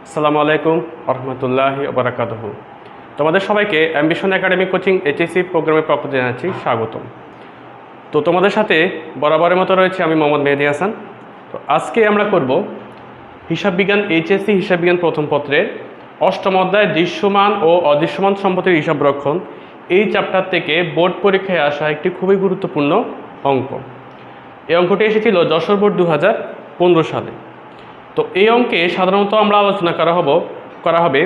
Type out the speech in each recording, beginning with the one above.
আসসালামু আলাইকুম রহমতুল্লাহি ওবরাকাতুহু। তোমাদের সবাইকে অ্যাম্বিশন একাডেমি কোচিং এইচএসসি প্রোগ্রামের পক্ষ থেকে জানাচ্ছি স্বাগতম। তো তোমাদের সাথে বরাবরের মতো রয়েছে আমি মোহাম্মদ মেহেদি হাসান। তো আজকে আমরা করব হিসাব বিজ্ঞান এইচএসসি হিসাব বিজ্ঞান প্রথম পত্রের অষ্টম অধ্যায় দৃশ্যমান ও অদৃশ্যমান সম্পত্তির হিসাব রক্ষণ এই চ্যাপ্টার থেকে বোর্ড পরীক্ষায় আসা একটি খুবই গুরুত্বপূর্ণ অঙ্ক। এই অঙ্কটি এসেছিল যশোর বোর্ড 2015 সালে। তো এই অঙ্কে সাধারণত আমরা আলোচনা করা হবে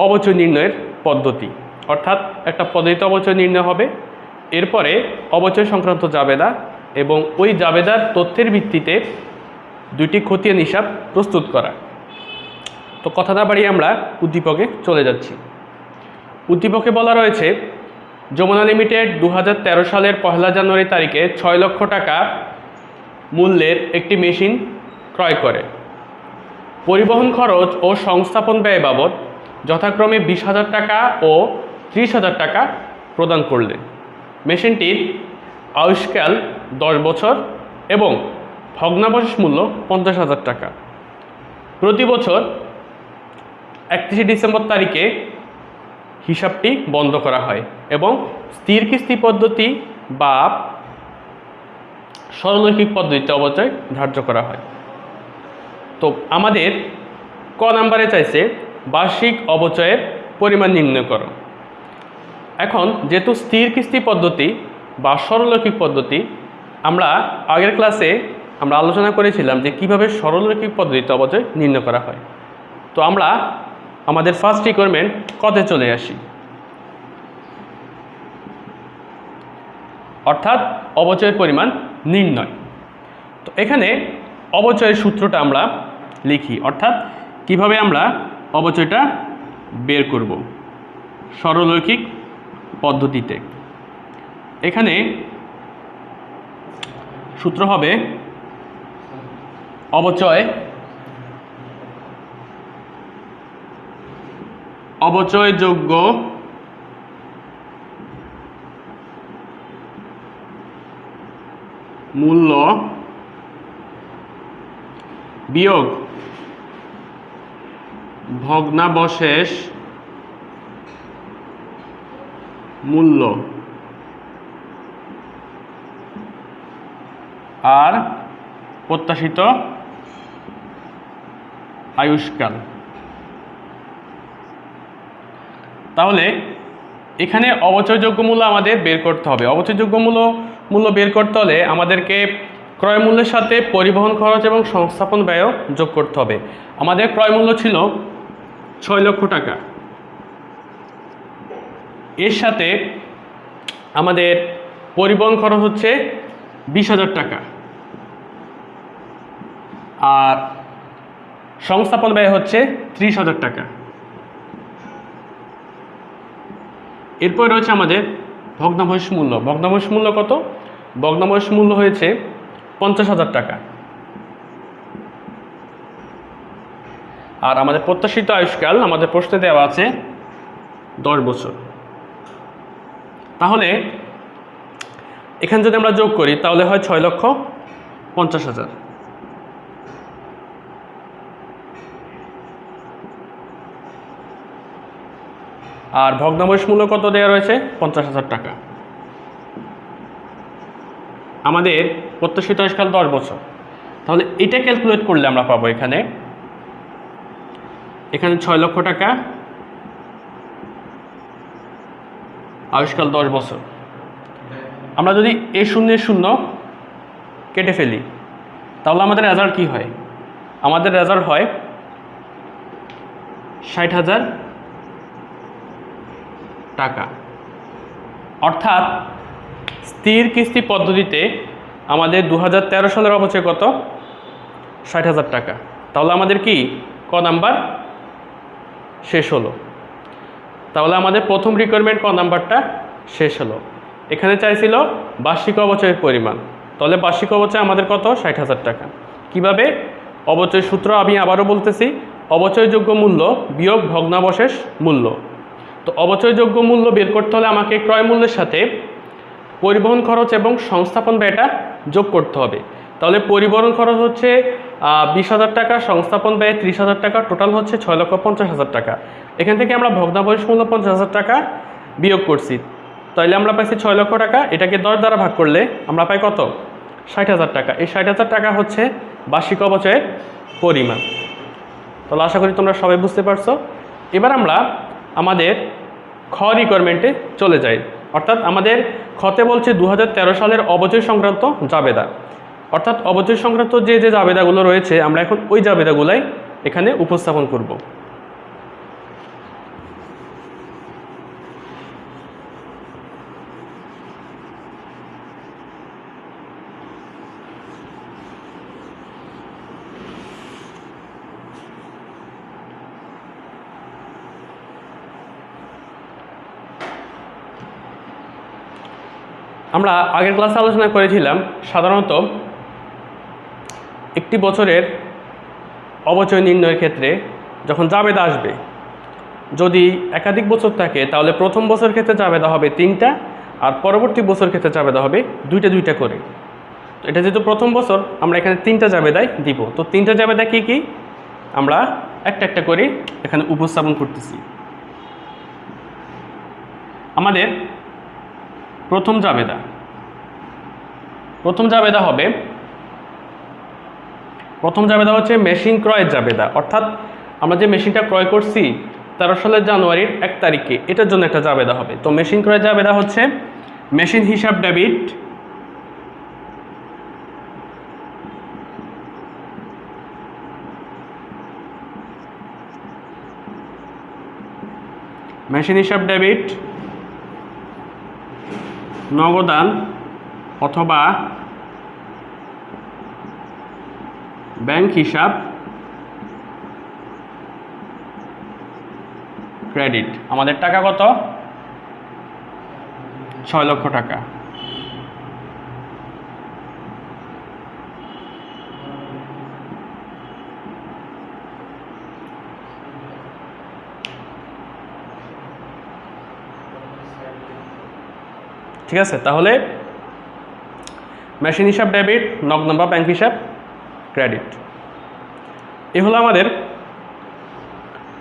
অবচয় নির্ণয়ের পদ্ধতি, অর্থাৎ একটা পদ্ধতিতে অবচয় নির্ণয় হবে, এরপরে অবচয় সংক্রান্ত জাবেদা এবং ওই জাবেদার তথ্যের ভিত্তিতে দুইটি খতিয়ান হিসাব প্রস্তুত করা। তো কথা না বাড়িয়ে আমরা উদ্দীপকে চলে যাচ্ছি। উদ্দীপকে বলা রয়েছে যমুনা লিমিটেড 2013 সালের 1 জানুয়ারি তারিখে 6 লক্ষ টাকা মূল্যের একটি মেশিন ক্রয় করে। পরিবহন খরচ ও সংস্থাপন ব্যয় বাবদ যথাক্রমে 20,000 টাকা ও 30,000 টাকা প্রদান করলেন। মেশিনটির আয়ুষ্কাল 10 বছর এবং ভগ্নাবশেষ মূল্য 50,000 টাকা। প্রতি বছর 31 ডিসেম্বর তারিখে হিসাবটি বন্ধ করা হয় এবং স্থির কিস্তি পদ্ধতি বা সরলরৈখিক পদ্ধতিতে অবচয় ধার্য করা হয়। তো আমাদের ক নাম্বারে চাইছে বার্ষিক অবচয়ের পরিমাণ নির্ণয় করো। এখন যেহেতু স্থির কিস্তি পদ্ধতি বা সরলরৈখিক পদ্ধতি, আমরা আগের ক্লাসে আমরা আলোচনা করেছিলাম যে কিভাবে সরলরৈখিক পদ্ধতিতে অবচয় নির্ণয় করা হয়। তো আমরা আমাদের ফার্স্ট রিকোয়ারমেন্ট কতে চলে আসি, অর্থাৎ অবচয়ের পরিমাণ নির্ণয়। তো এখানে অবচয়ের সূত্রটা আমরা লিখি, অর্থাৎ কিভাবে আমরা অবচয়টা বের করব সরলরৈখিক পদ্ধতিতে। এখানে সূত্র হবে অবচয়যোগ্য মূল্য বিয়োগ ভগ্নাবশেষ মূল্য আর প্রত্যাশিত আয়ুষ্কাল। তাহলে এখানে অবচয়যোগ্য মূল্য আমাদের বের করতে হবে। অবচয়যোগ্য মূল্য বের করতে হলে আমাদেরকে ক্রয় মূল্যের সাথে পরিবহন খরচ এবং সংস্থাপন ব্যয়ও যোগ করতে হবে। আমাদের ক্রয় মূল্য ছিল 6 লক্ষ টাকা, এর সাথে আমাদের পরিবহন খরচ হচ্ছে 20,000 টাকা আর সংস্থাপন ব্যয় হচ্ছে 30,000 টাকা। এরপর রয়েছে আমাদের ভগ্নাবশেষ মূল্য। ভগ্নাবশেষ মূল্য কত? ভগ্নাবশেষ মূল্য হয়েছে 50,000 টাকা। আর আমাদের প্রত্যাশিত আয়ুষ্কাল আমাদের প্রশ্নে দেওয়া আছে 10 বছর। তাহলে এখানে যদি আমরা যোগ করি তাহলে হয় 6,50,000। আর ভগ্নাবশেষ মূল্য কত দেওয়া রয়েছে? 50,000 টাকা। আমাদের প্রত্যাশিত আয়ুষ্কাল 10 বছর। তাহলে এটা ক্যালকুলেট করলে আমরা পাবো এখানে 6 লক্ষ টাকা, আয়ুষ্কাল 10 বছর। আমরা যদি এ শূন্যের শূন্য কেটে ফেলি তাহলে আমাদের রেজাল্ট কি হয়? আমাদের রেজাল্ট হয় 60,000 টাকা। অর্থাৎ স্থির কিস্তি পদ্ধতিতে আমাদের 2013 সালের অবচয় কত? 60,000 টাকা। তাহলে আমাদের কি ক নাম্বার শেষ হলো। তাহলে আমাদের প্রথম রিকোয়ারমেন্ট ক নাম্বারটা শেষ হলো। এখানে চাইছিল বার্ষিক অবচয়ের পরিমাণ, তাহলে বার্ষিক অবচয় আমাদের কত? 60,000 টাকা। কিভাবে? অবচয় সূত্র আমি আবারও বলতেছি, অবচয়যোগ্য মূল্য বিয়োগ ভগ্নাবশেষ মূল্য। তো অবচয়যোগ্য মূল্য বের করতে হলে আমাকে ক্রয় মূল্যের সাথে পরিবহন খরচ এবং সংস্থাপন ব্যয়টা যোগ করতে হবে। তাহলে পরিবহন খরচ হচ্ছে 20,000 টাকা, সংস্থাপন ব্যয় 30,000 টাকা, টোটাল হচ্ছে 6,50,000 টাকা। এখান থেকে আমরা ভগ্নাবশেষ মূল্য 50,000 টাকা বিয়োগ করছি, তাহলে আমরা পাইছি 6 লক্ষ টাকা। এটাকে 10 দ্বারা ভাগ করলে আমরা পাই কত? 60,000 টাকা। এই 60,000 টাকা হচ্ছে বার্ষিক অপচয়ের পরিমাণ। তাহলে আশা করি তোমরা সবাই বুঝতে পারছো। এবার আমরা আমাদের খ রিকোয়ারমেন্টে চলে যাই, অর্থাৎ আমাদের খতে বলছে 2013 সালের অবচয় সংক্রান্ত জাবেদা, অর্থাৎ অবচয় সংক্রান্ত যে যে জাবেদাগুলো রয়েছে আমরা এখন ওই জাবেদাগুলাই এখানে উপস্থাপন করব। আমরা আগের ক্লাসে আলোচনা করেছিলাম সাধারণত একটি বছরের অবচয় নির্ণয়ের ক্ষেত্রে যখন জাবেদা আসবে, যদি একাধিক বছর থাকে তাহলে প্রথম বছর ক্ষেত্রে জাবেদা হবে 3টা, আর পরবর্তী বছর ক্ষেত্রে জাবেদা হবে 2টা করে। তো এটা যেহেতু প্রথম বছর, আমরা এখানে 3টা জাবেদায় দিব। তো 3টা জাবেদা কি কি আমরা একটা একটা করে এখানে উপস্থাপন করতেছি। আমাদের প্রথম জাবেদা হচ্ছে মেশিন ক্রয়ের জাবেদা, অর্থাৎ আমরা যে মেশিনটা ক্রয় করছি 13 সালের জানুয়ারির 1 তারিখে, এটার জন্য একটা জাবেদা হবে। তো মেশিন ক্রয়ের জাবেদা হচ্ছে মেশিন হিসাব ডেবিট, নগদান অথবা ব্যাংক হিসাব ক্রেডিট। আমাদের টাকা কত? 6 লক্ষ টাকা। ঠিক আছে, তাহলে মেশিন হিসাব ডেবিট, নগদ বা ব্যাংক হিসাব ক্রেডিট, এ হলো আমাদের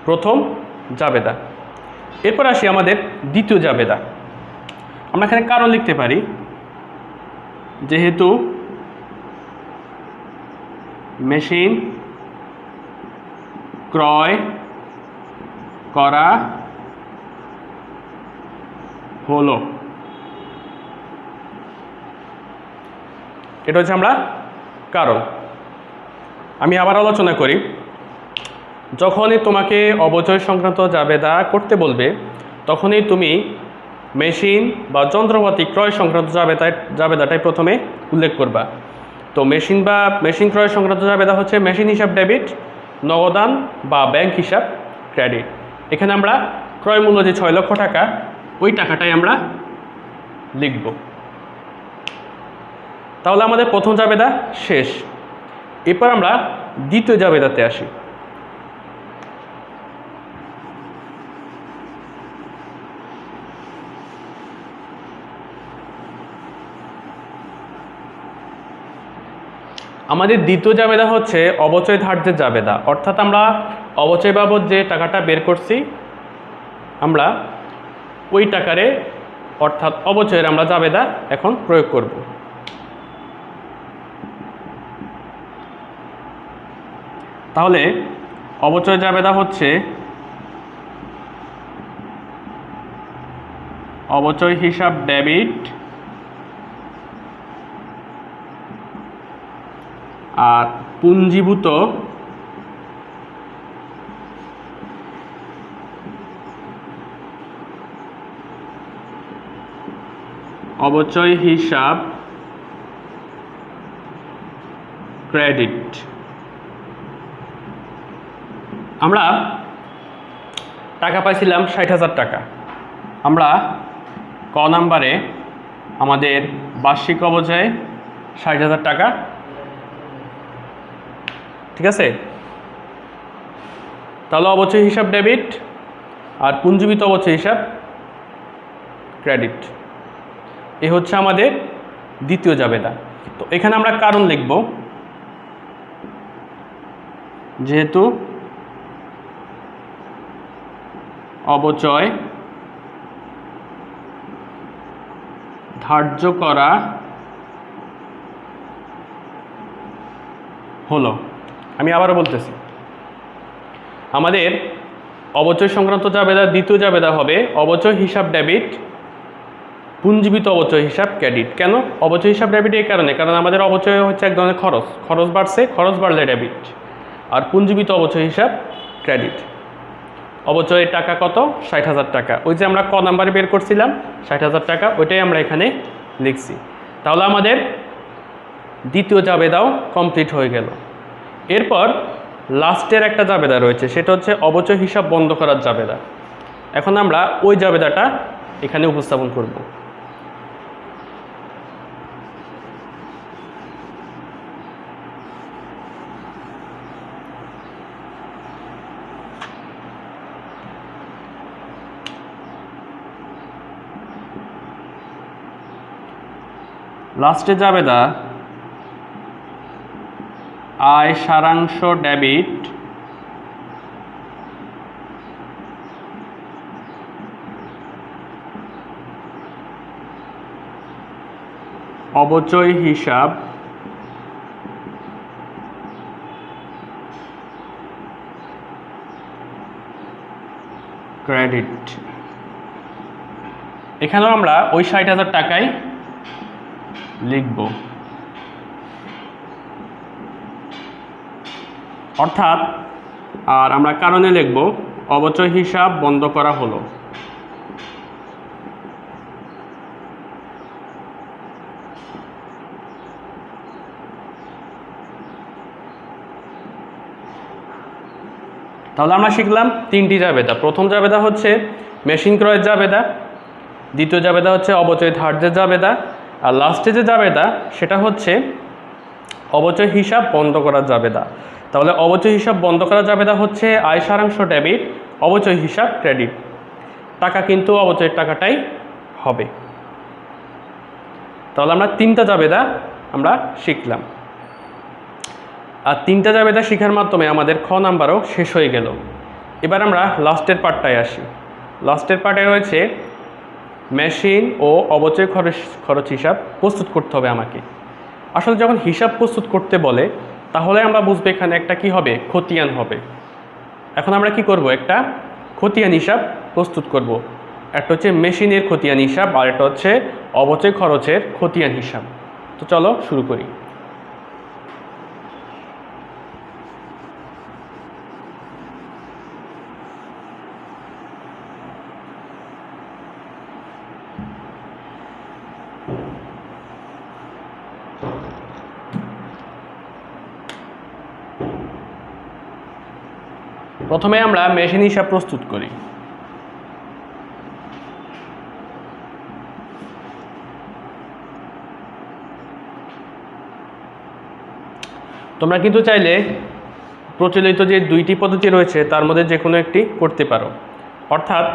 প্রথম জাবেদা। এরপর আসি আমাদের দ্বিতীয় জাবেদা। আমরা এখানে কারণ লিখতে পারি, যেহেতু মেশিন ক্রয় করা হলো, এটা হচ্ছে আমরা কারণ। আমি আবার আলোচনা করি, যখনই তোমাকে অবচয় সংক্রান্ত জাবেদা করতে বলবে তখনই তুমি মেশিন বা যন্ত্রপাতি ক্রয় সংক্রান্ত জাবেদাটাই প্রথমে উল্লেখ করবা। তো মেশিন ক্রয় সংক্রান্ত জাবেদা হচ্ছে মেশিন হিসাব ডেবিট, নগদান বা ব্যাংক হিসাব ক্রেডিট। এখানে আমরা ক্রয় মূল্য যে 6 লক্ষ টাকা, ওই টাকাটাই আমরা লিখব। তাহলে আমাদের প্রথম জাবেদা শেষ। এরপর আমরা দ্বিতীয় জাবেদাতে আসি। আমাদের দ্বিতীয় জাবেদা হচ্ছে অবচয় ধার্যের জাবেদা, অর্থাৎ আমরা অবচয় বাবদ যে টাকাটা বের করছি আমরা ওই টাকারে, অর্থাৎ অবচয়ের আমরা জাবেদা এখন প্রয়োগ করব। তাহলে অবচয় জাবেদা হচ্ছে অবচয় হিসাব ডেবিট আর পুঞ্জীভূত অবচয় হিসাব ক্রেডিট। আমরা টাকা পাইছিলাম 60,000 টাকা। আমরা ক নাম্বারে আমাদের বার্ষিক অবচয় 60,000 টাকা, ঠিক আছে। তাহলে অবচয় হিসাব ডেবিট আর পুঞ্জীভূত অবচয় হিসাব ক্রেডিট, এ হচ্ছে আমাদের দ্বিতীয় জাবেদা। তো এখানে আমরা কারণ লিখব, যেহেতু অবচয় ধার্য করা হলো। আমি আবারও বলতেছি, আমাদের অবচয় সংক্রান্ত জাবেদা দ্বিতীয় জাবেদা হবে অবচয় হিসাব ডেবিট, পুঞ্জীবিত অবচয় হিসাব ক্রেডিট। কেন অবচয় হিসাব ডেবিট? এই কারণে, কারণ আমাদের অবচয় হচ্ছে এক ধরনের খরচ, খরচ বাড়ছে, খরচ বাড়লে ডেবিট। আর পুঞ্জীবিত অবচয় হিসাব ক্রেডিট। অবচয়ের টাকা কত? 60,000 টাকা। ওই যে আমরা ক নাম্বারে বের করছিলাম 60,000 টাকা, ওইটাই আমরা এখানে লিখছি। তাহলে আমাদের দ্বিতীয় জাবেদাও কমপ্লিট হয়ে গেল। এরপর লাস্টের একটা জাবেদা রয়েছে, সেটা হচ্ছে অবচয় হিসাব বন্ধ করার জাবেদা। এখন আমরা ওই জাবেদাটা এখানে উপস্থাপন করব। লাস্টে জাবেদা আয় সারাংশ ডেবিট অবচয় হিসাব ক্রেডিট। এখানেও আমরা ওই 60,000 টাকাই লিখব, অর্থাৎ আর আমরা কারণে লিখব অবচয় হিসাব বন্ধ করা হলো। তাহলে আমরা শিখলাম তিনটি জাবেদা। প্রথম জাবেদা হচ্ছে মেশিন ক্রয়ের জাবেদা, দ্বিতীয় জাবেদা হচ্ছে অবচয় ধার্যের জাবেদা, আর লাস্টে যে জাবেদা সেটা হচ্ছে অবচয় হিসাব বন্ধ করার জাবেদা। তাহলে অবচয় হিসাব বন্ধ করার জাবেদা হচ্ছে আয় সারাংশ ডেবিট, অবচয় হিসাব ক্রেডিট। টাকা কিন্তু অবচয়ের টাকাটাই হবে। তাহলে আমরা তিনটা জাবেদা আমরা শিখলাম, আর তিনটা জাবেদা শেখার মাধ্যমে আমাদের খ নাম্বারও শেষ হয়ে গেল। এবার আমরা লাস্টের পার্টটায় আসি। লাস্টের পার্টে রয়েছে মেশিন ও অবচয় খরচ হিসাব প্রস্তুত করতে হবে আমাকে। আসলে যখন হিসাব প্রস্তুত করতে বলে তাহলে আমরা বুঝবো এখানে একটা কি হবে, খতিয়ান হবে। এখন আমরা কি করব, একটা খতিয়ান হিসাব প্রস্তুত করব। একটা হচ্ছে মেশিনের খতিয়ান হিসাব, আর একটা হচ্ছে অবচয় খরচের খতিয়ান হিসাব। তো চলো শুরু করি। প্রথমে আমরা মেশিন হিসাব প্রস্তুত করি। তোমরা কিন্তু চাইলে প্রচলিত যে দুইটি পদ্ধতি রয়েছে তার মধ্যে যে কোনো একটি করতে পারো, অর্থাৎ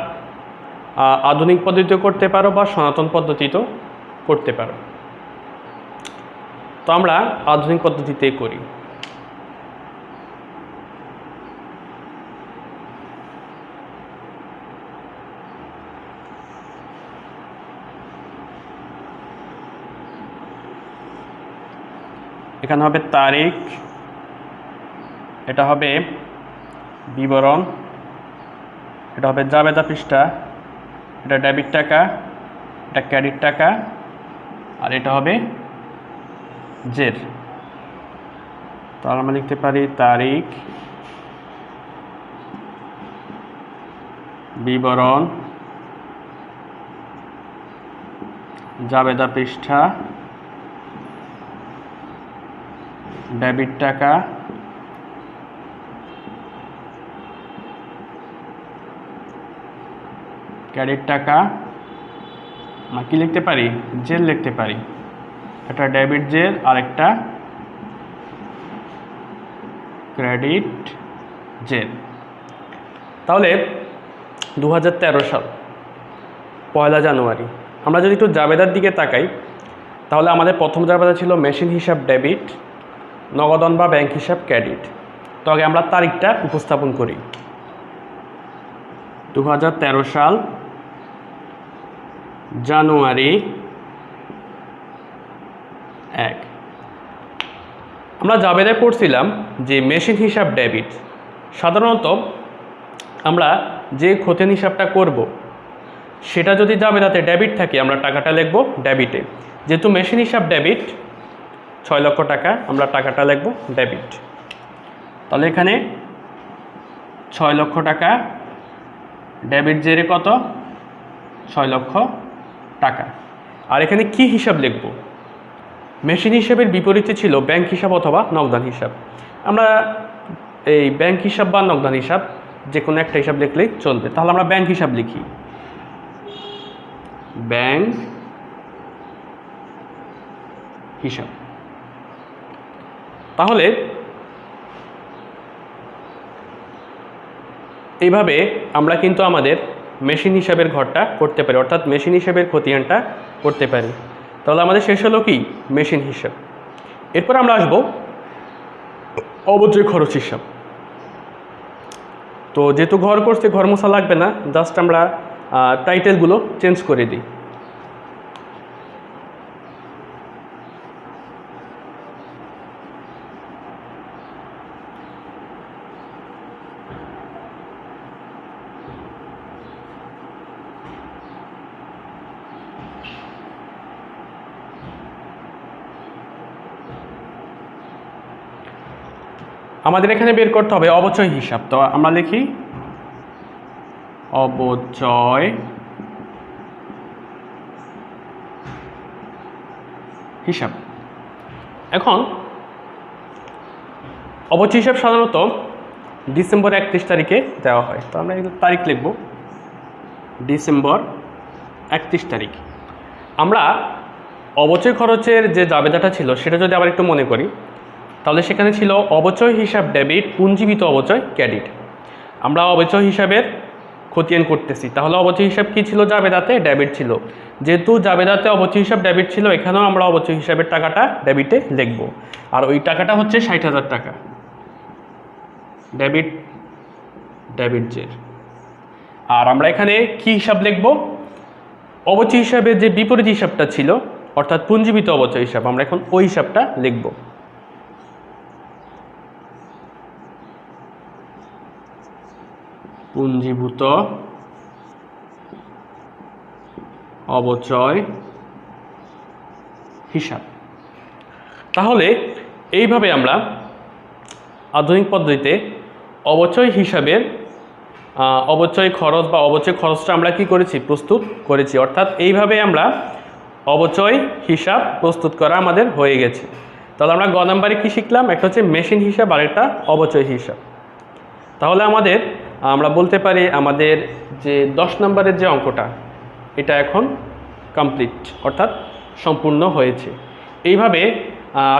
আধুনিক পদ্ধতিও করতে পারো বা সনাতন পদ্ধতিতেও করতে পারো। তো আমরা আধুনিক পদ্ধতিতে করি। এখানে হবে তারিখ, এটা হবে বিবরণ, এটা হবে জাবেদা পৃষ্ঠা, এটা ডেবিট টাকা, এটা ক্রেডিট টাকা, আর এটা হবে জের। তাহলে আমরা লিখতে পারি তারিখ, বিবরণ, জাবেদা পৃষ্ঠা, ডেবিট টাকা, ক্রেডিট টাকা। আমরা কি লিখতে পারি, জেল লিখতে পারি। একটা ডেবিট জেল আর একটা ক্রেডিট জেল। তাহলে 2013 সাল 1 জানুয়ারি, আমরা যদি একটু জাবেদার দিকে তাকাই তাহলে আমাদের প্রথম জাবেদা ছিল মেশিন হিসাব ডেবিট, নগদান বা ব্যাংক হিসাব ক্রেডিট। তো আগে আমরা তারিখটা উপস্থাপন করি। 2013 সাল জানুয়ারি 1। আমরা জাবেদায় পড়ছিলাম যে মেশিন হিসাব ডেবিট। সাধারণত আমরা যে খতিয়ান হিসাবটা করব সেটা যদি জাবেদাতে ডেবিট থাকে আমরা টাকাটা লিখব ডেবিটে। যেহেতু মেশিন হিসাব ডেবিট 6 লক্ষ টাকা, আমরা টাকাটা লিখব ডেবিট। তাহলে এখানে 6 লক্ষ টাকা, ডেবিট জেরে কত? 6 লক্ষ টাকা। আর এখানে কি হিসাব লিখব? মেশিন হিসাবের বিপরীতে ছিল ব্যাংক হিসাব অথবা নগদান হিসাব। আমরা এই ব্যাংক হিসাব বা নগদান হিসাব যে কোনো একটা হিসাব লিখলেই চলবে। তাহলে আমরা ব্যাংক হিসাব লিখি, ব্যাংক হিসাব। তাহলে এইভাবে আমরা কিন্তু আমাদের মেশিন হিসাবের ঘরটা করতে পারি, অর্থাৎ মেশিন হিসাবের খতিয়ানটা করতে পারি। তাহলে আমাদের শেষ হলো কি? মেশিন হিসাব। এরপর আমরা আসবো অবচয় খরচ হিসাব। তো যেহেতু ঘর করছে, ঘর মোছা লাগবে না, জাস্ট আমরা টাইটেলগুলো চেঞ্জ করে দিই। আমাদের এখানে বের করতে হবে অবচয় হিসাব। তো আমরা লিখি অবচয় হিসাব। এখন অবচয় হিসাব সাধারণত ডিসেম্বর 31 তারিখে দেওয়া হয়। তো আমরা তারিখ লিখব ডিসেম্বর 31 তারিখ। আমরা অবচয় খরচের যে জাবেদাটা ছিল সেটা যদি আবার একটু মনে করি, তাহলে সেখানে ছিল অবচয় হিসাব ডেবিট, পুঞ্জীবিত অবচয় ক্রেডিট। আমরা অবচয় হিসাবের খতিয়ান করতেছি, তাহলে অবচয় হিসাব কী ছিল? জাবেদাতে ডেবিট ছিল। যেহেতু জাবেদাতে অবচয় হিসাব ডেবিট ছিল, এখানেও আমরা অবচয় হিসাবের টাকাটা ডেবিটে লিখব। আর ওই টাকাটা হচ্ছে 60,000 টাকা, ডেবিট ডেবিট জের। আর আমরা এখানে কি হিসাব লিখব? অবচয় হিসাবের যে বিপরীত হিসাবটা ছিল, অর্থাৎ পুঞ্জীবিত অবচয় হিসাব, আমরা এখন ওই হিসাবটা লিখব। পুঞ্জীভূত অবচয় হিসাব। তাহলে এইভাবে আমরা আধুনিক পদ্ধতিতে অবচয় হিসাবের অবচয় খরচ বা অবচয় খরচটা আমরা কি করেছি? প্রস্তুত করেছি। অর্থাৎ এইভাবে আমরা অবচয় হিসাব প্রস্তুত করা আমাদের হয়ে গেছে। তাহলে আমরা গ নাম্বারে কী শিখলাম? একটা হচ্ছে মেশিন হিসাব আর একটা অবচয় হিসাব। তাহলে আমরা বলতে পারি আমাদের যে 10 নম্বরের যে অঙ্কটা, এটা এখন কমপ্লিট, অর্থাৎ সম্পূর্ণ হয়েছে। এইভাবে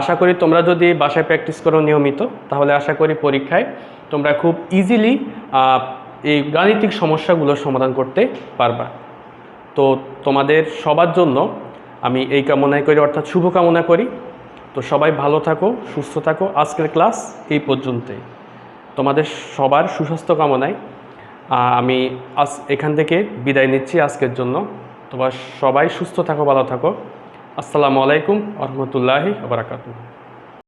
আশা করি তোমরা যদি বাসায় প্র্যাকটিস করো নিয়মিত, তাহলে আশা করি পরীক্ষায় তোমরা খুব ইজিলি এই গাণিতিক সমস্যাগুলোর সমাধান করতে পারবা। তো তোমাদের সবার জন্য আমি এই কামনাই করি, অর্থাৎ শুভকামনা করি। তো সবাই ভালো থাকো, সুস্থ থাকো। আজকের ক্লাস এই পর্যন্তই। তোমাদের সবার সুস্বাস্থ্য কামনায় আমি এখান থেকে বিদায় নিচ্ছি আজকের জন্য। তোমরা সবাই সুস্থ থাকো, ভালো থাকো। আসসালামু আলাইকুম ওয়া রাহমাতুল্লাহি ওয়া বারাকাতুহু।